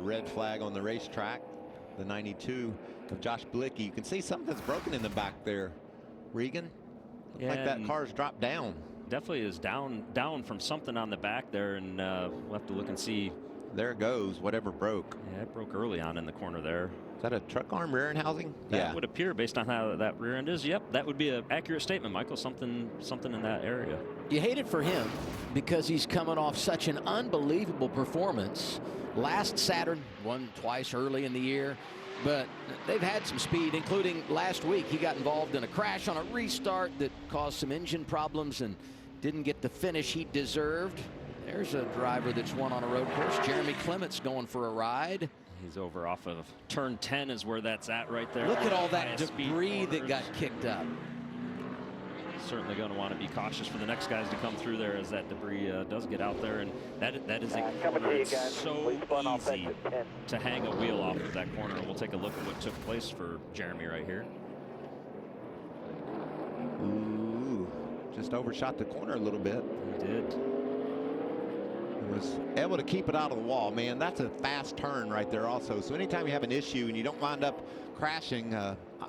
that red flag on the racetrack. The 92 of Josh Bilicki. You can see something's broken in the back there, Regan. Looks like that car's dropped down. Definitely is down from something on the back there, and we'll have to look and see. There it goes, whatever broke. Yeah, it broke early on in the corner there. Is that a truck arm rear end housing? That would appear based on how that rear end is. Yep, that would be an accurate statement, Michael. Something in that area. You hate it for him because he's coming off such an unbelievable performance. Last Saturn, won twice early in the year, but they've had some speed, including last week. He got involved in a crash on a restart that caused some engine problems and didn't get the finish he deserved. There's a driver that's won on a road course. Jeremy Clements going for a ride. He's over off of turn 10 is where that's at right there. Look at all that debris that got kicked up. Certainly going to want to be cautious for the next guys to come through there as that debris does get out there, and that is a corner. It's so easy to hang a wheel off of that corner. We'll take a look at what took place for Jeremy right here. Ooh, just overshot the corner a little bit. He did. Was able to keep it out of the wall. Man, that's a fast turn right there also. So anytime you have an issue and you don't wind up crashing,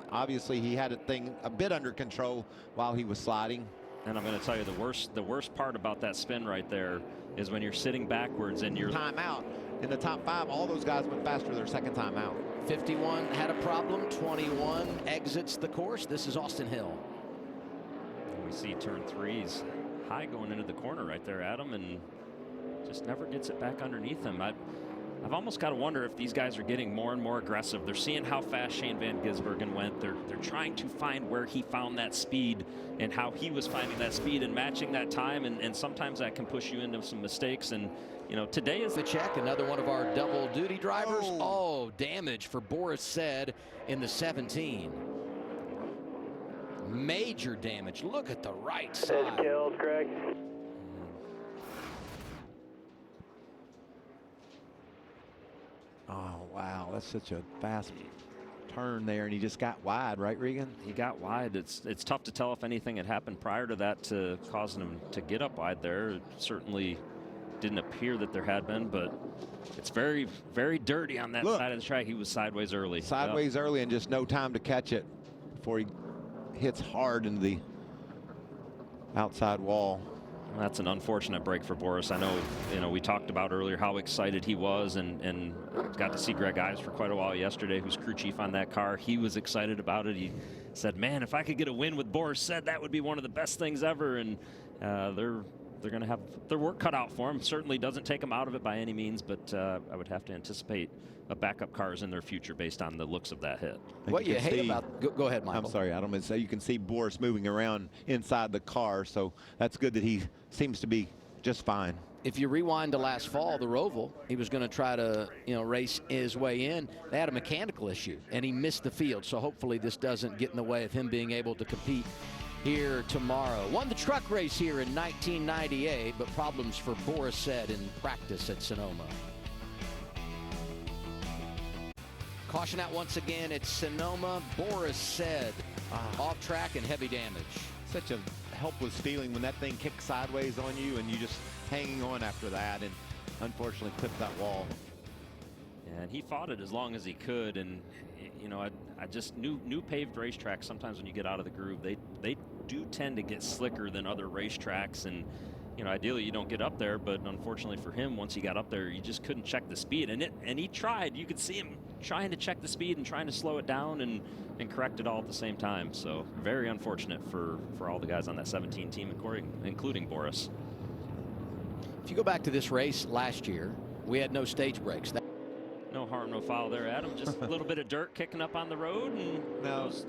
obviously he had a thing a bit under control while he was sliding. And I'm going to tell you the worst part about that spin right there is when you're sitting backwards and you're time out. In the top 5, all those guys went faster their second time out. 51 had a problem. 21 exits the course. This is Austin Hill. And we see turn 3's high going into the corner right there, Adam, and just never gets it back underneath him. I've almost got to wonder if these guys are getting more and more aggressive. They're seeing how fast Shane Van Gisbergen went. They're trying to find where he found that speed and how he was finding that speed and matching that time. And sometimes that can push you into some mistakes. And, you know, today is the check. Another one of our double duty drivers. Oh, damage for Boris Said in the 17. Major damage. Look at the right side. Kills, Greg. Oh, wow. That's such a fast turn there, and he just got wide, right, Regan? He got wide. It's tough to tell if anything had happened prior to that to causing him to get up wide there. It certainly didn't appear that there had been, but it's very, very dirty on that side of the track. He was sideways early. Sideways early and just no time to catch it before he hits hard into the outside wall. That's an unfortunate break for Boris. I know, you know, we talked about earlier how excited he was and got to see Greg Ives for quite a while yesterday, who's crew chief on that car. He was excited about it. He said, man, if I could get a win with Boris Said, that would be one of the best things ever. And they're going to have their work cut out for him. Certainly doesn't take them out of it by any means, but I would have to anticipate a backup cars in their future based on the looks of that hit. What you hate about, go ahead, Michael. I'm sorry, I don't mean to say, you can see Boris moving around inside the car, so that's good that he seems to be just fine. If you rewind to last fall, the Roval, he was going to try to, you know, race his way in. They had a mechanical issue, and he missed the field. So hopefully this doesn't get in the way of him being able to compete here tomorrow. Won the truck race here in 1998, but problems for Boris Said in practice at Sonoma. Caution out once again at Sonoma. Boris Said off track and heavy damage. Such a helpless feeling when that thing kicks sideways on you and you just hanging on after that, and unfortunately clipped that wall. And he fought it as long as he could, and you know, I just new paved racetracks, sometimes when you get out of the groove, they do tend to get slicker than other racetracks, and you know, ideally you don't get up there, but unfortunately for him, once he got up there, you just couldn't check the speed, and he tried. You could see him trying to check the speed and trying to slow it down and correct it all at the same time. So very unfortunate for all the guys on that 17 team, including Boris. If you go back to this race last year, we had no stage breaks. No harm, no foul there, Adam. Just a little bit of dirt kicking up on the road, and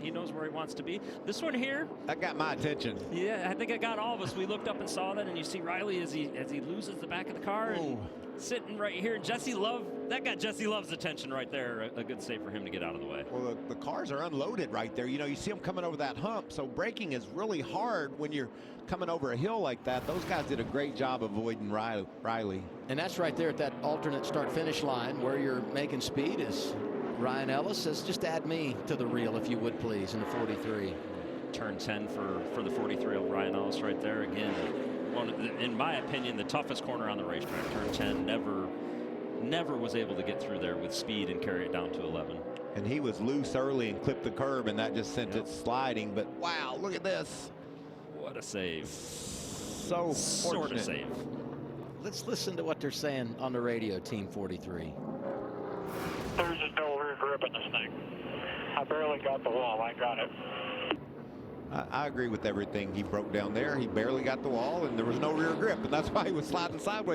he knows where he wants to be. This one here, that got my attention. Yeah, I think it got all of us. We looked up and saw that, and you see Riley as he loses the back of the car and sitting right here. Jesse Love, that got Jesse Love's attention right there. A good save for him to get out of the way. Well, the cars are unloaded right there. You know, you see them coming over that hump, so braking is really hard when you're coming over a hill like that. Those guys did a great job avoiding Riley. And that's right there at that alternate start-finish line where you're making speed. Is Ryan Ellis says, just add me to the reel if you would please in the 43. Turn 10 for the 43-year-old Ryan Ellis right there. Again, in my opinion, the toughest corner on the racetrack. Turn 10, never was able to get through there with speed and carry it down to 11. And he was loose early and clipped the curb, and that just sent it sliding. But wow, look at this. What a save. So Sort fortunate. of save. Let's listen to what they're saying on the radio, Team 43. There's just no rear grip in this thing. I barely got the wall. I got it. I agree with everything he broke down there. He barely got the wall, and there was no rear grip, and that's why he was sliding sideways.